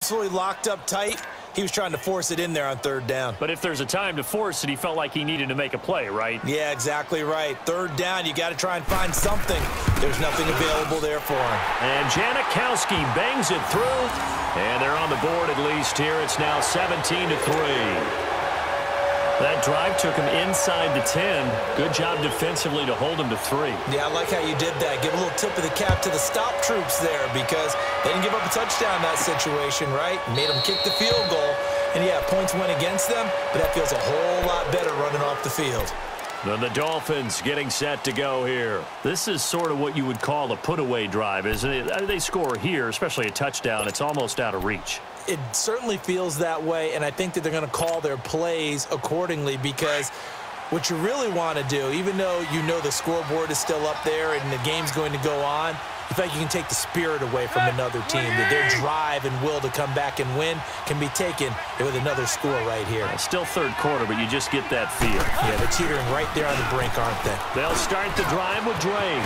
absolutely locked up tight. He was trying to force it in there on third down. But if there's a time to force it, he felt like he needed to make a play, right? Yeah, exactly right. Third down, you got to try and find something. There's nothing available there for him. And Janikowski bangs it through. And they're on the board at least here. It's now 17-3. That drive took him inside the 10. Good job defensively to hold him to 3. Yeah, I like how you did that. Give a little tip of the cap to the stop troops there because they didn't give up a touchdown in that situation, right? Made them kick the field goal. And, yeah, points went against them, but that feels a whole lot better running off the field. Then the Dolphins getting set to go here. This is sort of what you would call a put-away drive, isn't it? They score here, especially a touchdown. It's almost out of reach. It certainly feels that way, and I think that they're going to call their plays accordingly because what you really want to do, even though you know the scoreboard is still up there and the game's going to go on, you feel like you can take the spirit away from another team, that their drive and will to come back and win can be taken with another score right here. Still third quarter, but you just get that feel. Yeah, they're teetering right there on the brink, aren't they? They'll start the drive with Drake.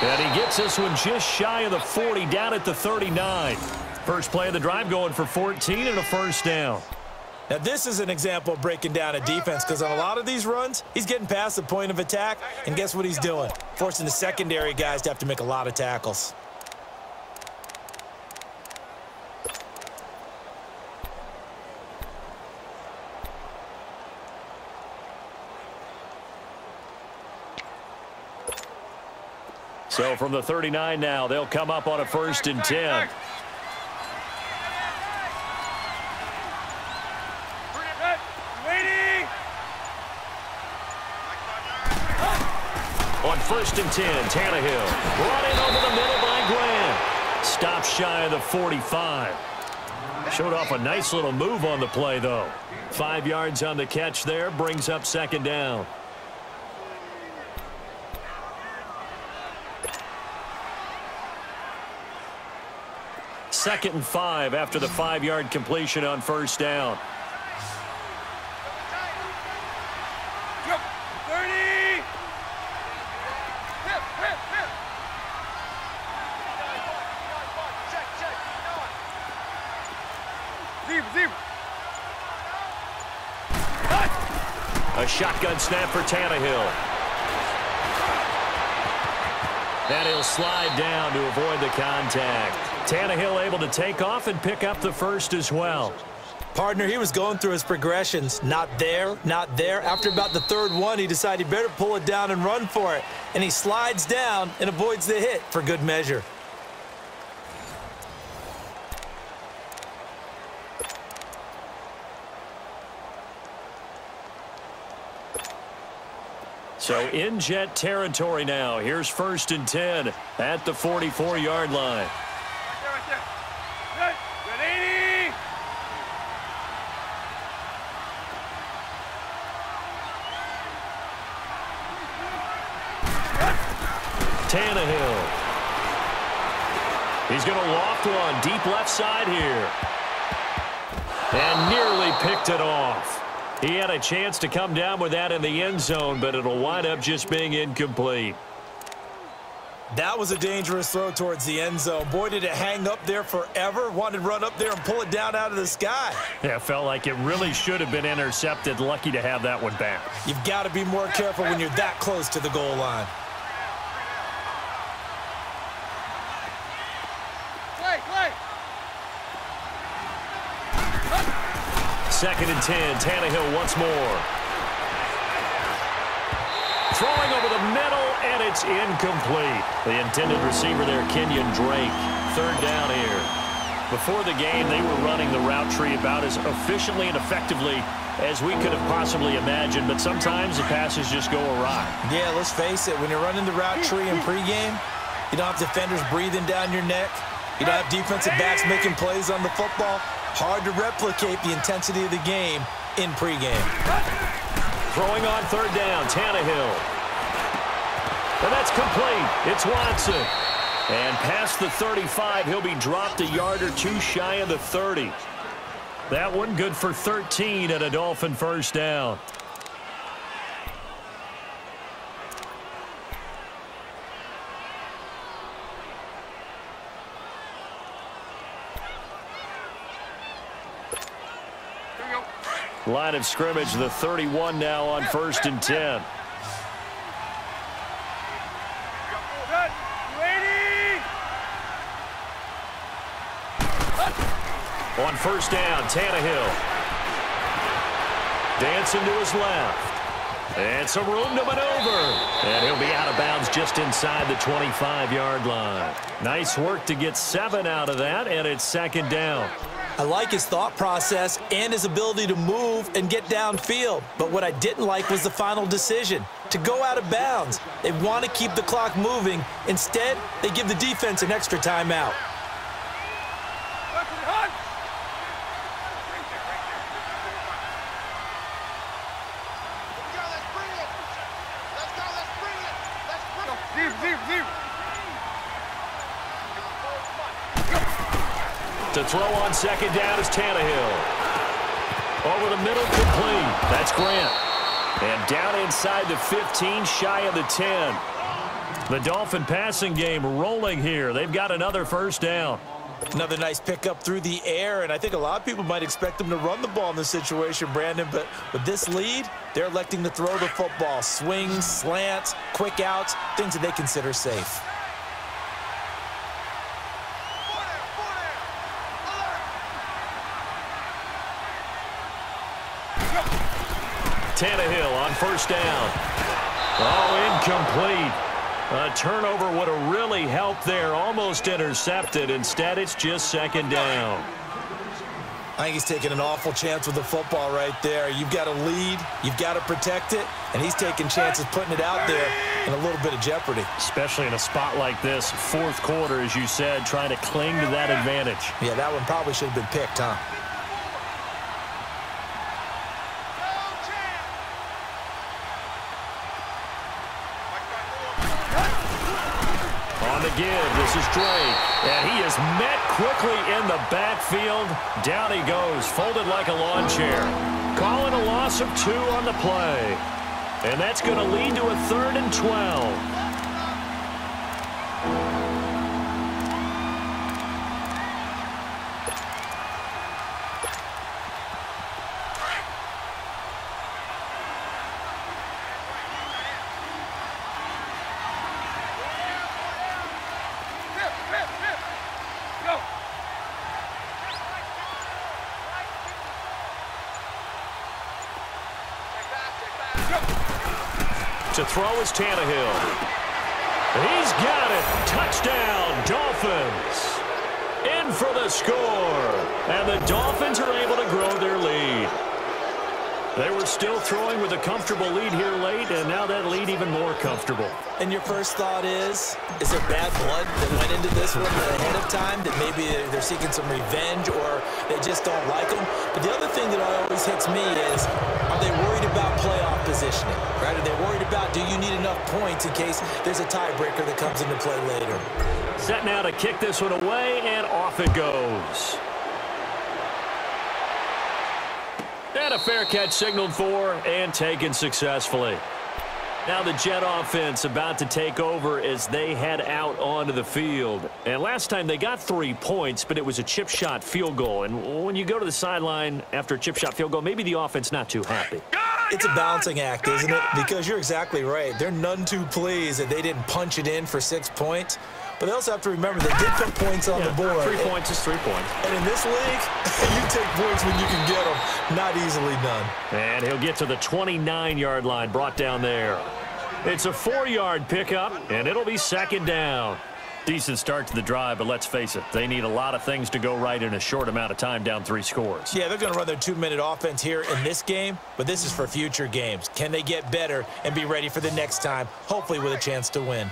And he gets this one just shy of the 40, down at the 39. First play of the drive going for 14 and a first down. Now, this is an example of breaking down a defense because on a lot of these runs, he's getting past the point of attack, and guess what he's doing? Forcing the secondary guys to have to make a lot of tackles. So from the 39 now, they'll come up on a 1st and 10. On 1st and 10, Tannehill running over the middle by Graham. Stop shy of the 45. Showed off a nice little move on the play, though. 5 yards on the catch there, brings up 2nd down. Second and 5 after the 5-yard completion on 1st down. A shotgun snap for Tannehill. And he'll slide down to avoid the contact. Tannehill able to take off and pick up the first as well. Partner, he was going through his progressions. Not there, not there. After about the 3rd one, he decided he better pull it down and run for it. And he slides down and avoids the hit for good measure. So in Jet territory now. Here's 1st and 10 at the 44-yard line. Right there. Good 80. Tannehill. He's going to loft one deep left side here. And nearly picked it off. He had a chance to come down with that in the end zone, but it'll wind up just being incomplete. That was a dangerous throw towards the end zone. Boy, did it hang up there forever. Wanted to run up there and pull it down out of the sky. Yeah, felt like it really should have been intercepted. Lucky to have that one back. You've got to be more careful when you're that close to the goal line. Second and 10, Tannehill once more. Throwing over the middle, and it's incomplete. The intended receiver there, Kenyon Drake. 3rd down here. Before the game, they were running the route tree about as efficiently and effectively as we could have possibly imagined, but sometimes the passes just go awry. Yeah, let's face it. When you're running the route tree in pregame, you don't have defenders breathing down your neck. You don't have defensive backs making plays on the football. Hard to replicate the intensity of the game in pregame. Throwing on 3rd down, Tannehill. And that's complete. It's Watson. And past the 35, he'll be dropped a yard or 2 shy of the 30. That one good for 13 and a Dolphin 1st down. Line of scrimmage, the 31 now on 1st and 10. On 1st down, Tannehill. Dancing to his left. And some room to maneuver. And he'll be out of bounds just inside the 25-yard line. Nice work to get 7 out of that, and it's 2nd down. I like his thought process and his ability to move and get downfield. But what I didn't like was the final decision, to go out of bounds. They want to keep the clock moving. Instead, they give the defense an extra timeout. To throw on 2nd down is Tannehill. Over the middle, complete. That's Grant. And down inside the 15, shy of the 10. The Dolphin passing game rolling here. They've got another 1st down. Another nice pickup through the air, and I think a lot of people might expect them to run the ball in this situation, Brandon, but with this lead, they're electing to throw the football. Swings, slants, quick outs, things that they consider safe. Tannehill on 1st down. Oh, incomplete. A turnover would have really helped there. Almost intercepted. Instead, it's just 2nd down. I think he's taking an awful chance with the football right there. You've got a lead. You've got to protect it. And he's taking chances putting it out there in a little bit of jeopardy. Especially in a spot like this, 4th quarter, as you said, trying to cling to that advantage. Yeah, that one probably should have been picked, huh? Give. This is Drake, and he is met quickly in the backfield. Down he goes, folded like a lawn chair. Calling a loss of 2 on the play. And that's going to lead to a 3rd and 12. To throw is Tannehill. He's got it. Touchdown, Dolphins. In for the score. And the Dolphins are able to grow their lead. They were still throwing with a comfortable lead here late, and now that lead even more comfortable. And your first thought is there bad blood that went into this one ahead of time, that maybe they're seeking some revenge or they just don't like them? But the other thing that always hits me is, are they worried about playoff positioning? Right? Are they worried about, do you need enough points in case there's a tiebreaker that comes into play later? Set now to kick this one away, and off it goes. And a fair catch signaled for and taken successfully. Now the Jet offense about to take over as they head out onto the field. And last time they got 3 points, but it was a chip shot field goal. And when you go to the sideline after a chip shot field goal, maybe the offense not too happy. It's a balancing act, isn't it? Because you're exactly right. They're none too pleased that they didn't punch it in for 6 points. But they also have to remember they did put points on the board. 3 points is 3 points. And in this league, you take points when you can get them. Not easily done. And he'll get to the 29-yard line, brought down there. It's a 4-yard pickup, and it'll be 2nd down. Decent start to the drive, but let's face it, they need a lot of things to go right in a short amount of time, down 3 scores. Yeah, they're going to run their 2-minute offense here in this game, but this is for future games. Can they get better and be ready for the next time, hopefully with a chance to win?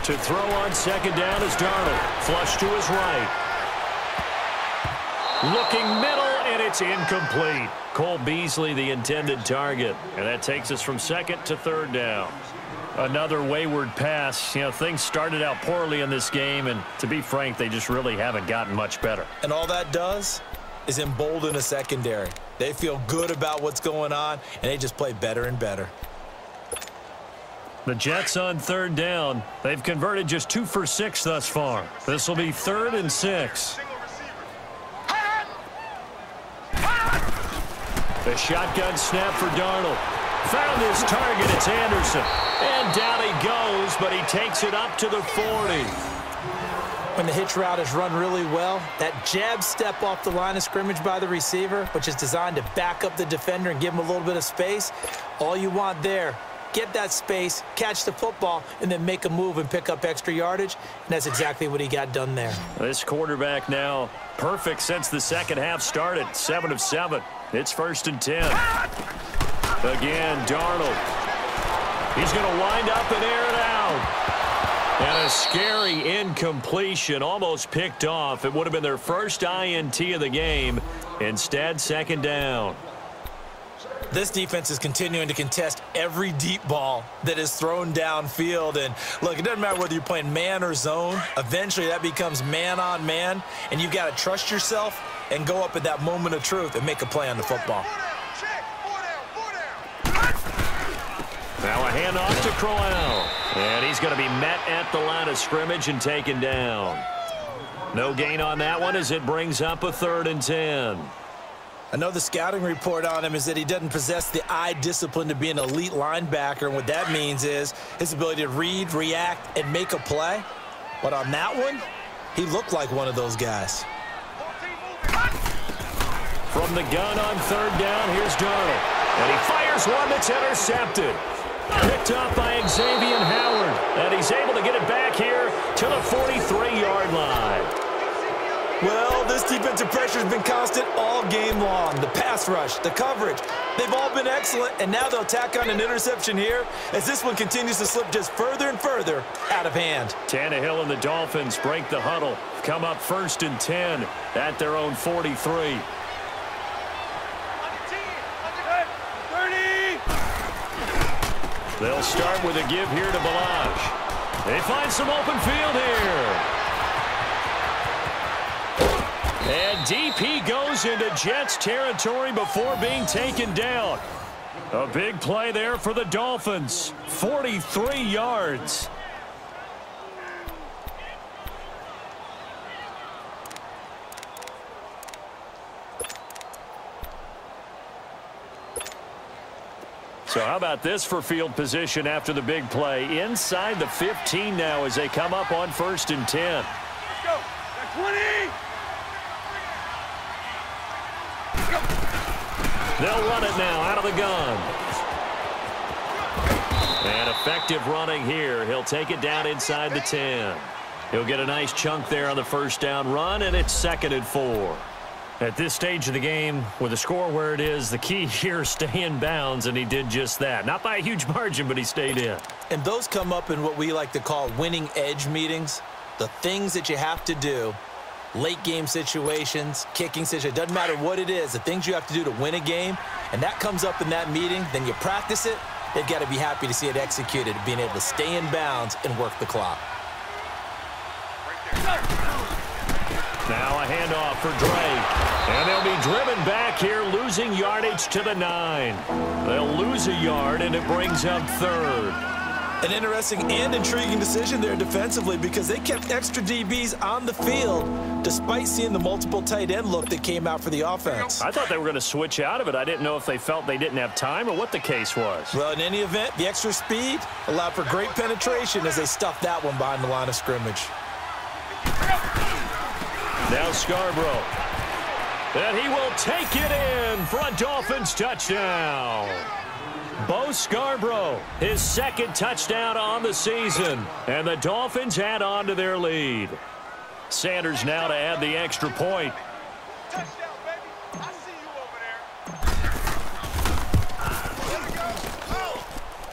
To throw on 2nd down is Darnold. Flush to his right. Looking middle, and it's incomplete. Cole Beasley, the intended target. And that takes us from 2nd to 3rd down. Another wayward pass. You know, things started out poorly in this game, and to be frank, they just really haven't gotten much better. And all that does is embolden a secondary. They feel good about what's going on, and they just play better and better. The Jets on third down. They've converted just 2 for 6 thus far. This will be 3rd and 6. The shotgun snap for Darnold. Found his target. It's Anderson. And down he goes, but he takes it up to the 40. When the hitch route is run really well, that jab step off the line of scrimmage by the receiver, which is designed to back up the defender and give him a little bit of space, all you want there, get that space, catch the football, and then make a move and pick up extra yardage, and that's exactly what he got done there. This quarterback now perfect since the second half started, 7 of 7. It's 1st and 10. Again, Darnold. He's going to wind up and air it out. And a scary incompletion, almost picked off. It would have been their first INT of the game. Instead, 2nd down. This defense is continuing to contest every deep ball that is thrown downfield. And, look, it doesn't matter whether you're playing man or zone. Eventually, that becomes man on man, and you've got to trust yourself and go up at that moment of truth and make a play on the football. Now a handoff to Crowell. And he's going to be met at the line of scrimmage and taken down. No gain on that one as it brings up a 3rd and 10. I know the scouting report on him is that he doesn't possess the eye discipline to be an elite linebacker. And what that means is his ability to read, react, and make a play. But on that one, he looked like one of those guys. From the gun on 3rd down, here's Darnold. And he fires one that's intercepted. Picked up by Xavier Howard. And he's able to get it back here to the 43-yard line. Well, this defensive pressure has been constant all game long. The pass rush, the coverage, they've all been excellent, and now they'll tack on an interception here as this one continues to slip just further and further out of hand. Tannehill and the Dolphins break the huddle. Come up 1st and 10 at their own 43. They'll start with a give here to Balazs. They find some open field here. And DP goes into Jets territory before being taken down. A big play there for the Dolphins. 43 yards. So how about this for field position after the big play? Inside the 15 now as they come up on 1st and 10. Let's go. 20. They'll run it now out of the gun. And effective running here. He'll take it down inside the 10. He'll get a nice chunk there on the 1st down run, and it's 2nd and 4. At this stage of the game, with the score where it is, the key here is stay in bounds, and he did just that. Not by a huge margin, but he stayed in. And those come up in what we like to call winning edge meetings. The things that you have to do, late game situations, kicking situations, doesn't matter what it is, the things you have to do to win a game, and that comes up in that meeting, then you practice it, they've got to be happy to see it executed, being able to stay in bounds and work the clock. Now a handoff for Drake. And they'll be driven back here, losing yardage to the 9. They'll lose a yard, and it brings up 3rd. An interesting and intriguing decision there defensively because they kept extra DBs on the field despite seeing the multiple tight end look that came out for the offense. I thought they were going to switch out of it. I didn't know if they felt they didn't have time or what the case was. Well, in any event, the extra speed allowed for great penetration as they stuffed that one behind the line of scrimmage. Now Scarborough. And he will take it in for a Dolphins touchdown. Bo Scarborough, his 2nd touchdown on the season. And the Dolphins add on to their lead. Sanders now to add the extra point. Touchdown, baby. I see you over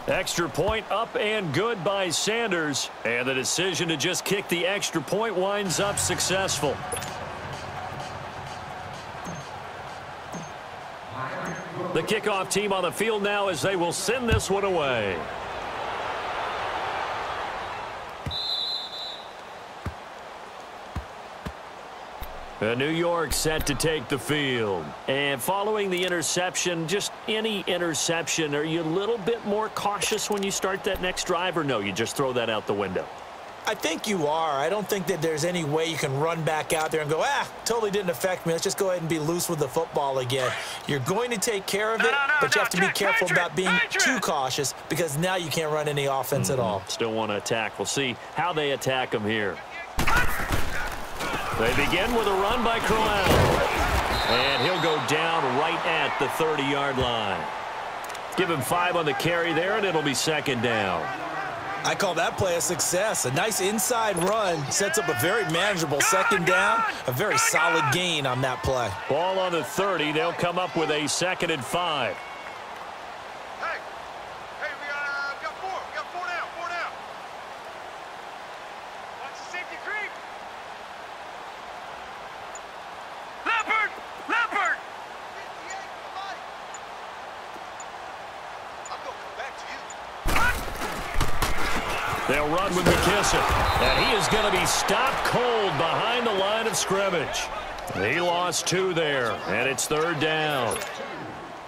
there. Extra point up and good by Sanders. And the decision to just kick the extra point winds up successful. The kickoff team on the field now as they will send this one away. New York set to take the field. And following the interception, just any interception, are you a little bit more cautious when you start that next drive, or no, you just throw that out the window? I think you are. I don't think that there's any way you can run back out there and go, totally didn't affect me. Let's just go ahead and be loose with the football again. You're going to take care of it, but you have to be careful about being too cautious because now you can't run any offense at all. Still want to attack. We'll see how they attack them here. They begin with a run by Crowell. And he'll go down right at the 30-yard line. Give him 5 on the carry there, and it'll be second down. I call that play a success. A nice inside run sets up a very manageable second down, a very solid gain on that play. Ball on the 30. They'll come up with a 2nd and 5. Hey, we got 4. We got 4 now. 4 now. Watch the safety creep. Leopard! Leopard! 58, somebody. I'm going to come back to you. They'll run with McKissick, and he is going to be stopped cold behind the line of scrimmage. He lost 2 there, and it's 3rd down.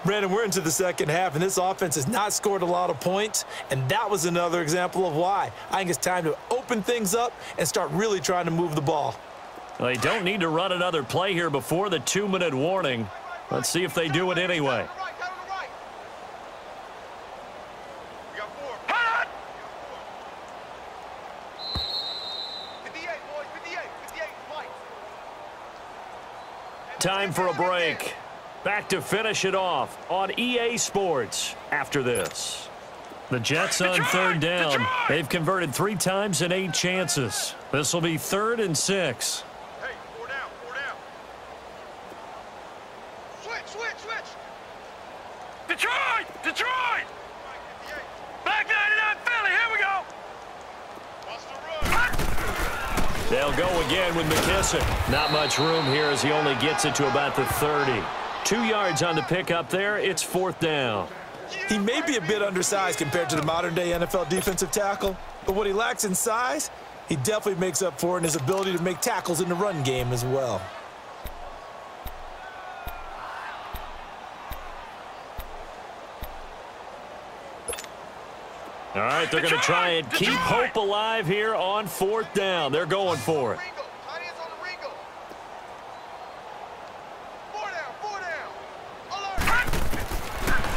Brandon, we're into the second half, and this offense has not scored a lot of points, and that was another example of why. I think it's time to open things up and start really trying to move the ball. Well, they don't need to run another play here before the 2-minute warning. Let's see if they do it anyway. Time for a break. Back to finish it off on EA Sports after this. The Jets on 3rd down. They've converted 3 times in 8 chances. This will be 3rd and 6. Hey, 4 down, 4 down. Switch. Detroit! Back 99 Philly, here we go. Wants to run. They'll go again with McKissick. Not much room here as he only gets it to about the 30. 2 yards on the pickup there. It's 4th down. He may be a bit undersized compared to the modern-day NFL defensive tackle, but what he lacks in size, he definitely makes up for in his ability to make tackles in the run game as well. All right, they're going to try and keep hope alive here on 4th down. They're going for it.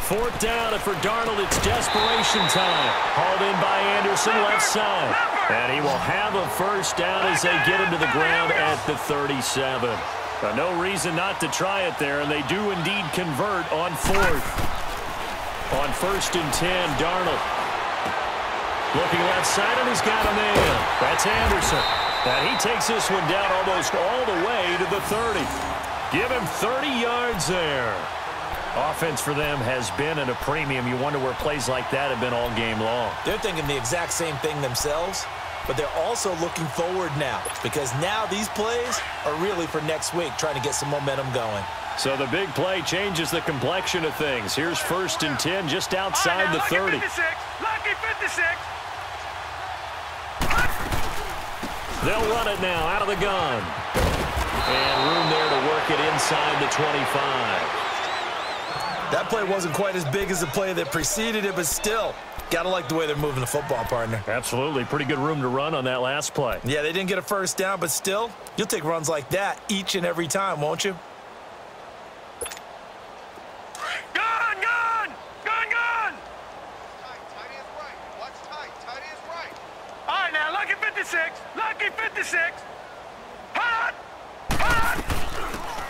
4th down, and for Darnold, it's desperation time. Hauled in by Anderson, left side. And he will have a 1st down as they get him to the ground at the 37. No reason not to try it there, and they do indeed convert on 4th. On 1st and 10, Darnold. Looking left side, and he's got a man. That's Anderson. And he takes this one down almost all the way to the 30. Give him 30 yards there. Offense for them has been at a premium. You wonder where plays like that have been all game long. They're thinking the exact same thing themselves, but they're also looking forward now because now these plays are really for next week, trying to get some momentum going. So the big play changes the complexion of things. Here's 1st and 10 just outside the 30. Lucky 56. They'll run it now out of the gun. And room there to work it inside the 25. That play wasn't quite as big as the play that preceded it, but still, got to like the way they're moving the football, partner. Absolutely. Pretty good room to run on that last play. Yeah, they didn't get a 1st down, but still, you'll take runs like that each and every time, won't you? Gun! Tight is right. Watch tight. Tight is right. All right, now, lucky 56. Lucky 56. Hot!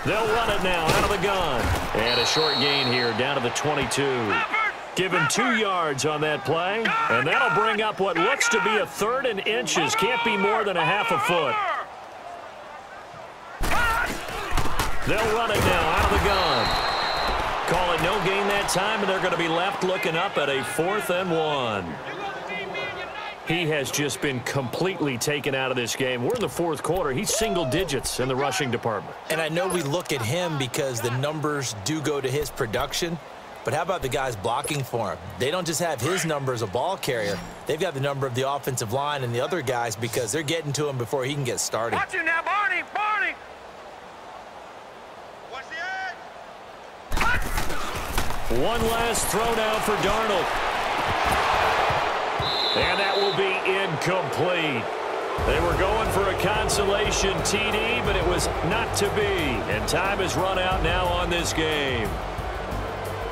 They'll run it now out of the gun. And a short gain here down to the 22. Give him 2 yards on that play. And that'll bring up what looks to be a 3rd and inches. Can't be more than a half a foot. They'll run it now out of the gun. Call it no gain that time, and they're going to be left looking up at a 4th and 1. He has just been completely taken out of this game. We're in the 4th quarter. He's single digits in the rushing department. And I know we look at him because the numbers do go to his production, but how about the guys blocking for him? They don't just have his number as a ball carrier. They've got the number of the offensive line and the other guys because they're getting to him before he can get started. Watch him now, Barney! One last throw now for Darnold. And that will be incomplete. They were going for a consolation TD, but it was not to be. And time has run out now on this game.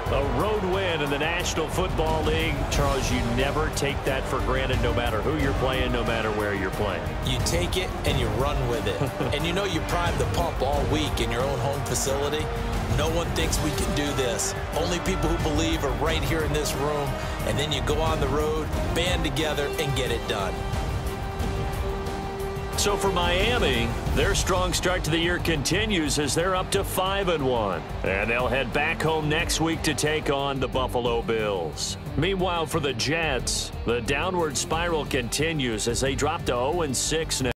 A road win in the National Football League. Charles, you never take that for granted no matter who you're playing, no matter where you're playing. You take it and you run with it. And you know you primed the pump all week in your own home facility. No one thinks we can do this. Only people who believe are right here in this room. And then you go on the road, band together, and get it done. So for Miami, their strong start to the year continues as they're up to 5-1. And they'll head back home next week to take on the Buffalo Bills. Meanwhile, for the Jets, the downward spiral continues as they drop to 0-6 now.